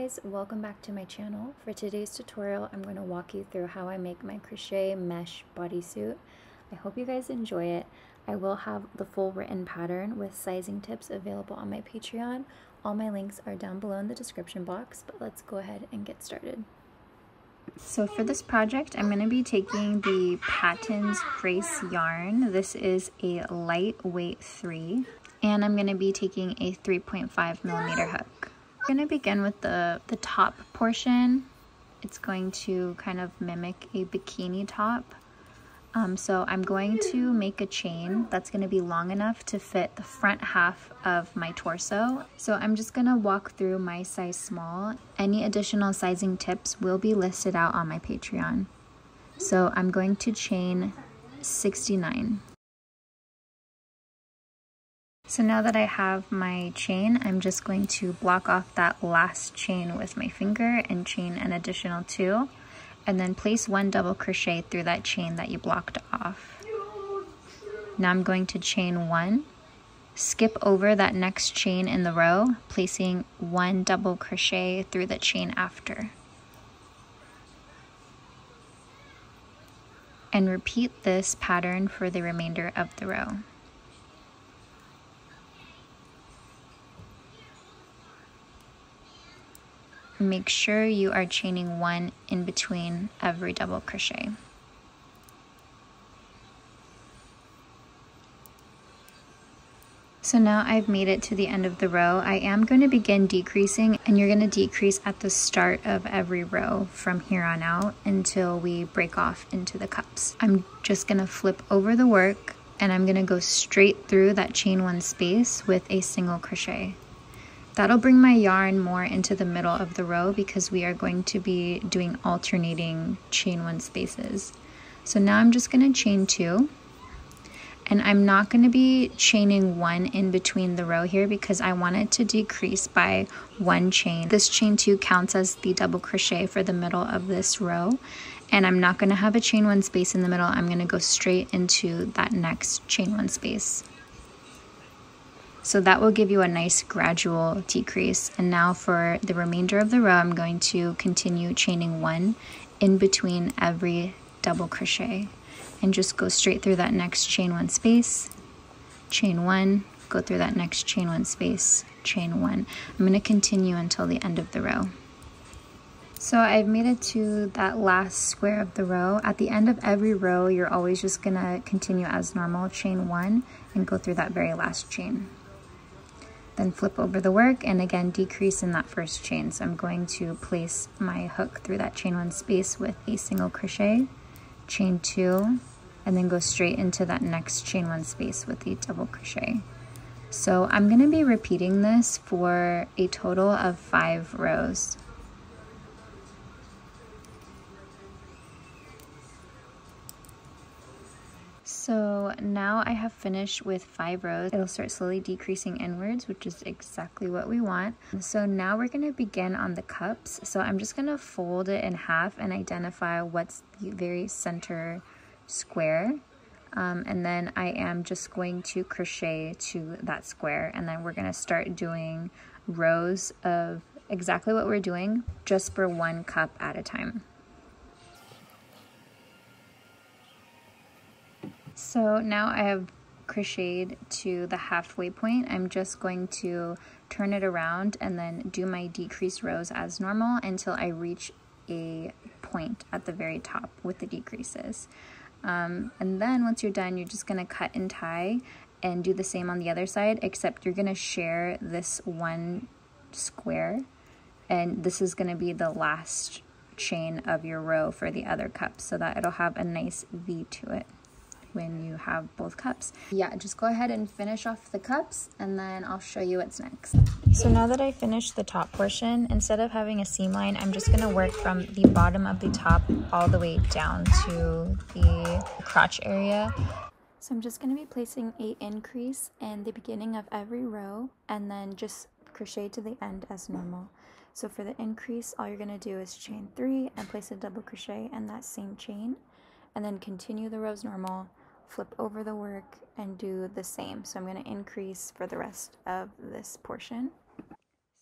guys, welcome back to my channel. For today's tutorial, I'm going to walk you through how I make my crochet mesh bodysuit. I hope you guys enjoy it. I will have the full written pattern with sizing tips available on my Patreon. All my links are down below in the description box, but let's go ahead and get started. So for this project, I'm going to be taking the Patton's Grace yarn. This is a lightweight 3, and I'm going to be taking a 3.5mm hook. I'm going to begin with the top portion. It's going to kind of mimic a bikini top. So I'm going to make a chain that's going to be long enough to fit the front half of my torso. So I'm just going to walk through my size small. Any additional sizing tips will be listed out on my Patreon. So I'm going to chain 69. So now that I have my chain, I'm just going to block off that last chain with my finger and chain an additional 2, and then place 1 double crochet through that chain that you blocked off. Now I'm going to chain 1, skip over that next chain in the row, placing 1 double crochet through the chain after. And repeat this pattern for the remainder of the row. Make sure you are chaining 1 in between every double crochet. So now I've made it to the end of the row. I am going to begin decreasing, and you're going to decrease at the start of every row from here on out until we break off into the cups. I'm just going to flip over the work, and I'm going to go straight through that chain 1 space with a single crochet. That'll bring my yarn more into the middle of the row because we are going to be doing alternating chain 1 spaces. So now I'm just going to chain 2, and I'm not going to be chaining 1 in between the row here because I want it to decrease by 1 chain. This chain 2 counts as the double crochet for the middle of this row, and I'm not going to have a chain 1 space in the middle. I'm going to go straight into that next chain 1 space. So that will give you a nice gradual decrease. And now for the remainder of the row, I'm going to continue chaining 1 in between every double crochet and just go straight through that next chain 1 space, chain 1, go through that next chain 1 space, chain 1. I'm going to continue until the end of the row. So I've made it to that last square of the row. At the end of every row, you're always just going to continue as normal, chain 1, and go through that very last chain. Then flip over the work and again decrease in that first chain. So I'm going to place my hook through that chain 1 space with a single crochet, chain 2, and then go straight into that next chain 1 space with a double crochet. So I'm going to be repeating this for a total of 5 rows. So now I have finished with 5 rows. It'll start slowly decreasing inwards, which is exactly what we want. So now we're going to begin on the cups. So I'm just going to fold it in half and identify what's the very center square. And then I am just going to crochet to that square. And then we're going to start doing rows of exactly what we're doing, just for 1 cup at a time. So now I have crocheted to the halfway point. I'm just going to turn it around and then do my decreased rows as normal until I reach a point at the very top with the decreases. And then once you're done, you're just going to cut and tie and do the same on the other side, except you're going to share this 1 square, and this is going to be the last chain of your row for the other cups so that it'll have a nice V to it when you have both cups. Yeah, just go ahead and finish off the cups and then I'll show you what's next. So now that I finished the top portion, instead of having a seam line, I'm just going to work from the bottom of the top all the way down to the crotch area. So I'm just going to be placing an increase in the beginning of every row and then just crochet to the end as normal. So for the increase, all you're going to do is chain 3 and place a double crochet in that same chain, and then continue the rows normal, flip over the work, and do the same. So I'm going to increase for the rest of this portion.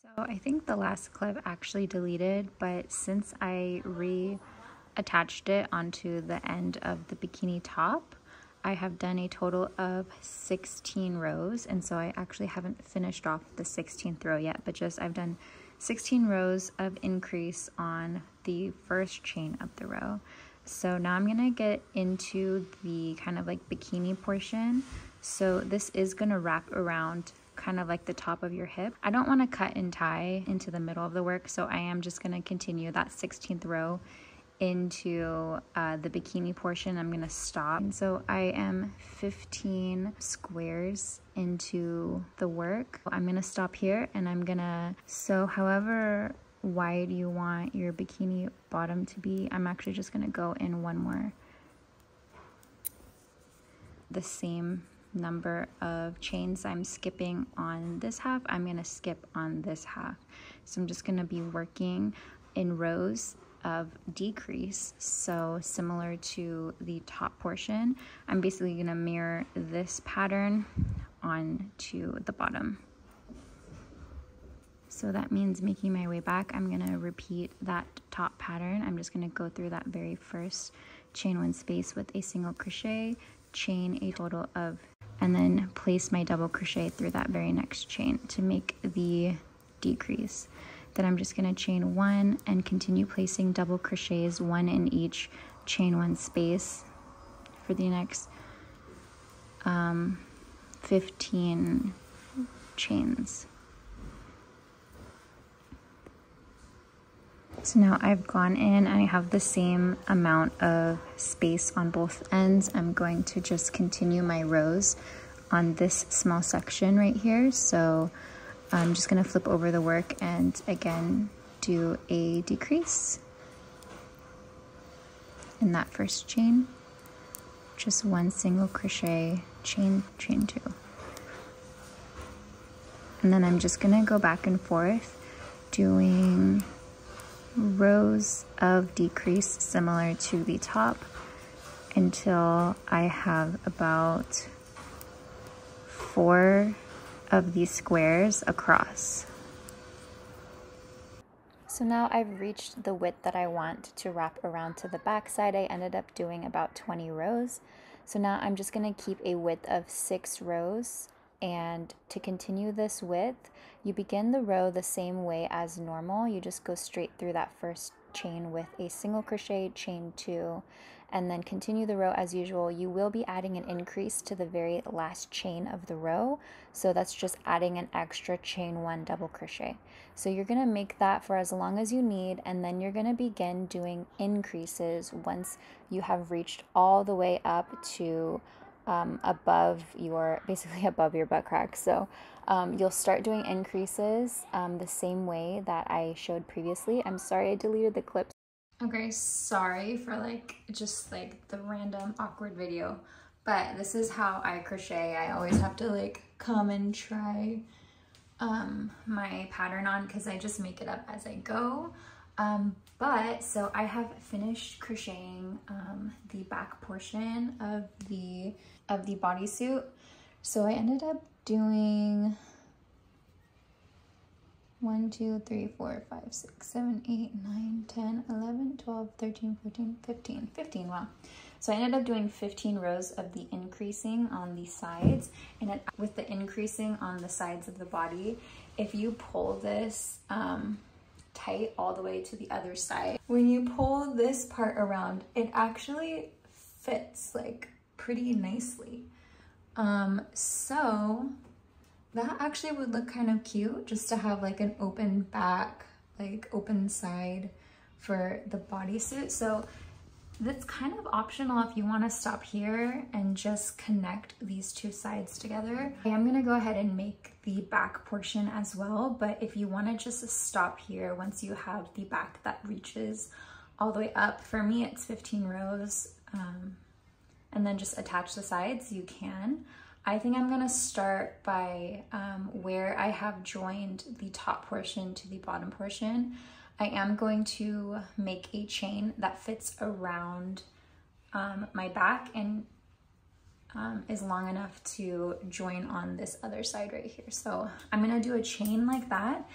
So I think the last clip actually deleted, but since I reattached it onto the end of the bikini top, I have done a total of 16 rows, and so I actually haven't finished off the 16th row yet, but just I've done 16 rows of increase on the first chain of the row. So now I'm gonna get into the kind of like bikini portion. So this is gonna wrap around kind of like the top of your hip. I don't want to cut and tie into the middle of the work, so I am just going to continue that 16th row into the bikini portion. I'm going to stop. And so I am 15 squares into the work. I'm going to stop here, and I'm going to sew however wide you want your bikini bottom to be. I'm actually just going to go in one more, the same number of chains I'm skipping on this half, I'm going to skip on this half. So I'm just going to be working in rows of decrease. So similar to the top portion, I'm basically going to mirror this pattern onto the bottom. So that means making my way back, I'm going to repeat that top pattern. I'm just going to go through that very first chain one space with a single crochet, chain a total of, and then place my double crochet through that very next chain to make the decrease. Then I'm just going to chain one and continue placing double crochets, one in each chain one space for the next 15 chains. So now I've gone in and I have the same amount of space on both ends. I'm going to just continue my rows on this small section right here. So I'm just going to flip over the work and again do a decrease in that first chain. Just one single crochet, chain two. And then I'm just going to go back and forth doing rows of decrease similar to the top until I have about 4 of these squares across. So now I've reached the width that I want to wrap around to the back side. I ended up doing about 20 rows. So now I'm just going to keep a width of 6 rows. And to continue this width, you begin the row the same way as normal. You just go straight through that first chain with a single crochet, chain 2, and then continue the row as usual. You will be adding an increase to the very last chain of the row, so that's just adding an extra chain 1 double crochet. So you're going to make that for as long as you need, and then you're going to begin doing increases once you have reached all the way up to basically above your butt crack. So you'll start doing increases the same way that I showed previously. I'm sorry I deleted the clips. Okay, sorry for just the random awkward video, but this is how I crochet. I always have to come and try my pattern on because I just make it up as I go. So I have finished crocheting the back portion of the bodysuit. So I ended up doing 1, 2, 3, 4, 5, 6, 7, 8, 9, 10, 11, 12, 13, 14, 15, wow. So I ended up doing 15 rows of the increasing on the sides, and with the increasing on the sides of the body, if you pull this tight all the way to the other side, when you pull this part around, it actually fits pretty nicely. So that actually would look kind of cute just to have an open back, open side for the bodysuit. So that's kind of optional if you want to stop here and just connect these two sides together. I am going to go ahead and make the back portion as well, but if you want to just stop here once you have the back that reaches all the way up, for me it's 15 rows, and then just attach the sides, you can. I think I'm going to start by where I have joined the top portion to the bottom portion. I am going to make a chain that fits around my back and is long enough to join on this other side right here. So I'm going to do a chain like that.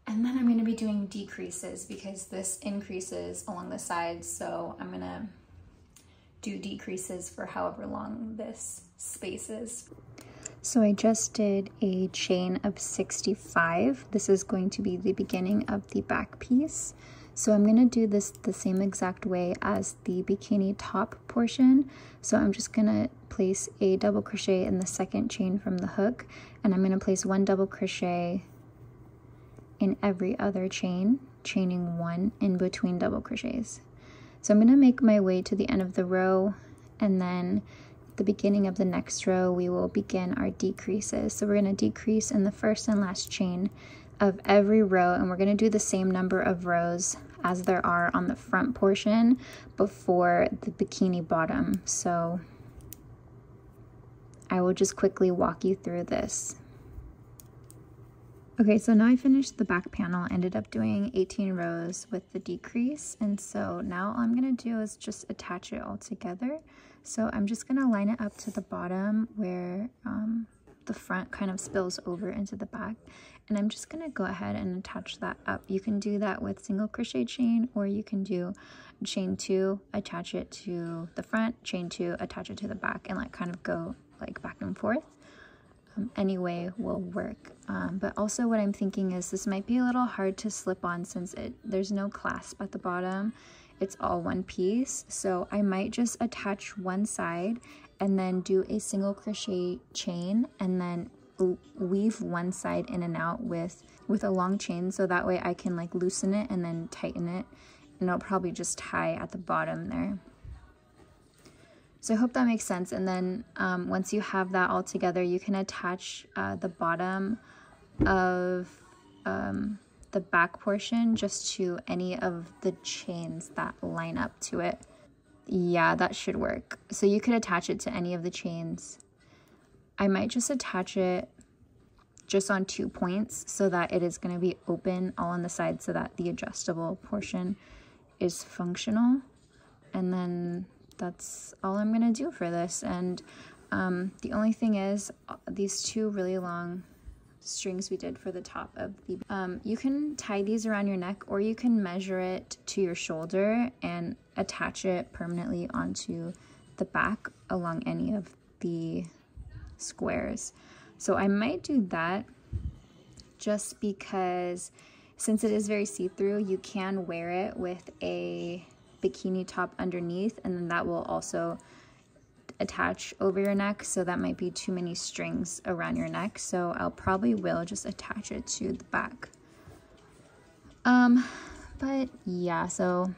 And then I'm going to be doing decreases because this increases along the sides, so I'm going to do decreases for however long this space is. So I just did a chain of 65. This is going to be the beginning of the back piece. So I'm going to do this the same exact way as the bikini top portion. So I'm just going to place a double crochet in the second chain from the hook, and I'm going to place 1 double crochet in every other chain, chaining 1 in between double crochets. So I'm going to make my way to the end of the row, and then at the beginning of the next row we will begin our decreases. So we're going to decrease in the first and last chain of every row, and we're going to do the same number of rows as there are on the front portion before the bikini bottom. So I will just quickly walk you through this. Okay, so now I finished the back panel, ended up doing 18 rows with the decrease, and so now all I'm going to do is just attach it all together. So I'm just going to line it up to the bottom where the front kind of spills over into the back, and I'm just going to go ahead and attach that up. You can do that with single crochet chain, or you can do chain 2, attach it to the front, chain 2, attach it to the back, and like kind of go like back and forth. Any way will work, but also what I'm thinking is this might be a little hard to slip on since there's no clasp at the bottom. It's all one piece, so I might just attach one side and then do a single crochet chain and then weave one side in and out with a long chain, so that way I can like loosen it and then tighten it, and it'll probably just tie at the bottom there. So I hope that makes sense. And then once you have that all together, you can attach the bottom of the back portion just to any of the chains that line up to it. Yeah, that should work. So you could attach it to any of the chains. I might just attach it just on 2 points so that it is going to be open all on the side so that the adjustable portion is functional. And then that's all I'm gonna do for this. And the only thing is these 2 really long strings we did for the top of the you can tie these around your neck, or you can measure it to your shoulder and attach it permanently onto the back along any of the squares. So I might do that just because since it is very see-through, you can wear it with a bikini top underneath, and then that will also attach over your neck, so that might be too many strings around your neck, so I'll probably will just attach it to the back. But yeah, so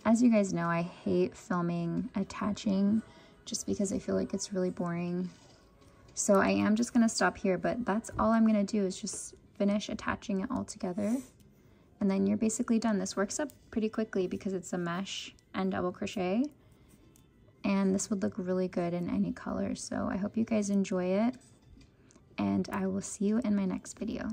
as you guys know, I hate filming attaching just because I feel like it's really boring, so I am just gonna stop here. But that's all I'm gonna do is just finish attaching it all together, and then you're basically done. This works up pretty quickly because it's a mesh and double crochet, and this would look really good in any color. So I hope you guys enjoy it, and I will see you in my next video.